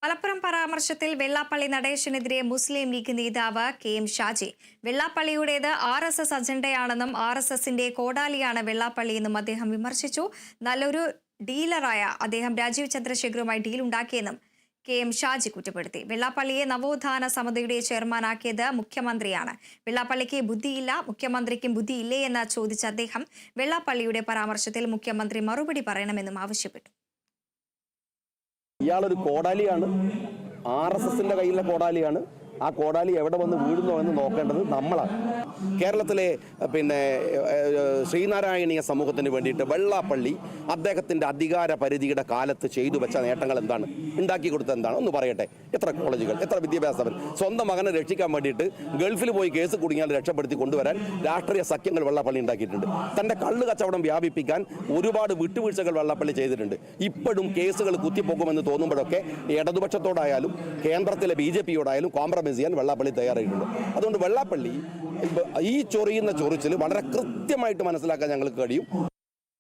മലപ്പുറം പരാമർശത്തിൽ വെള്ളാപ്പള്ളി നടേശനെതിരെ മുസ്ലിം ലീഗ് നേതാവ് KM Shaji. വെള്ളാപ്പള്ളിയുടേത് RSS അജണ്ടയാണെന്നും RSSന്റെ കോടാലിയാണ് വെള്ളാപ്പള്ളിയെന്നും അദ്ദേഹം വിമർശിച്ചു. നല്ലൊരു ഡീലറായ അദ്ദേഹം രാജീവ് ചന്ദ്രശേഖറുമായി ഡീലുണ്ടാക്കിയെന്നും KM ഷാജി കുറ്റപ്പെടുത്തി. വെള്ളാപ്പള്ളിയെ നവോത്ഥാന സമിതിയുടെ ചെയർമാനാക്കിയത് മുഖ്യമന്ത്രിയാണ്. വെള്ളാപ്പള്ളിക്ക് ബുദ്ധിയില്ല, മുഖ്യമന്ത്രിക്കും ബുദ്ധിയില്ലേ എന്ന് ചോദിച്ച അദ്ദേഹം വെള്ളാപ്പള്ളിയുടെ പരാമർശത്തിൽ മുഖ്യമന്ത്രി മറുപടി പറയണമെന്നും ആവശ്യപ്പെട്ടു. ഇയാളൊരു കോടാലിയാണ്, RSSന്റെ കയ്യിലെ കോടാലിയാണ്. ആ കോടാലി എവിടെ വന്ന് വീഴുന്നോ എന്ന് നോക്കേണ്ടത് നമ്മളാണ്. കേരളത്തിലെ ശ്രീനാരായണീയ സമൂഹത്തിന് വേണ്ടിയിട്ട് വെള്ളാപ്പള്ളി അദ്ദേഹത്തിൻ്റെ അധികാര പരിധിയുടെ കാലത്ത് ചെയ്തു വെച്ച നേട്ടങ്ങൾ എന്താണ്, ഉണ്ടാക്കി കൊടുത്തത് എന്താണ് ഒന്ന് പറയട്ടെ. എത്ര കോളേജുകൾ, എത്ര വിദ്യാഭ്യാസം. സ്വന്തം മകനെ രക്ഷിക്കാൻ വേണ്ടിയിട്ട് ഗൾഫിൽ പോയി കേസ് കുടുങ്ങിയാൽ രക്ഷപ്പെടുത്തി കൊണ്ടുവരാൻ രാഷ്ട്രീയ സഖ്യങ്ങൾ വെള്ളാപ്പള്ളി ഉണ്ടാക്കിയിട്ടുണ്ട്. തൻ്റെ കള്ള് കച്ചവടം വ്യാപിപ്പിക്കാൻ ഒരുപാട് വിട്ടുവീഴ്ചകൾ വെള്ളാപ്പള്ളി ചെയ്തിട്ടുണ്ട്. ഇപ്പോഴും കേസുകൾ കുത്തിപ്പോക്കുമെന്ന് തോന്നുമ്പോഴൊക്കെ ഇടതുപക്ഷത്തോടായാലും കേന്ദ്രത്തിലെ BJPയോടായാലും കോംപ്രമൈസ് ചെയ്യാൻ വെള്ളാപ്പള്ളി തയ്യാറായിട്ടുണ്ട്. അതുകൊണ്ട് വെള്ളാപ്പള്ളി ഈ ചൊറിയുന്ന ചൊറിച്ചിൽ വളരെ കൃത്യമായിട്ട് മനസ്സിലാക്കാൻ ഞങ്ങൾക്ക് കഴിയും.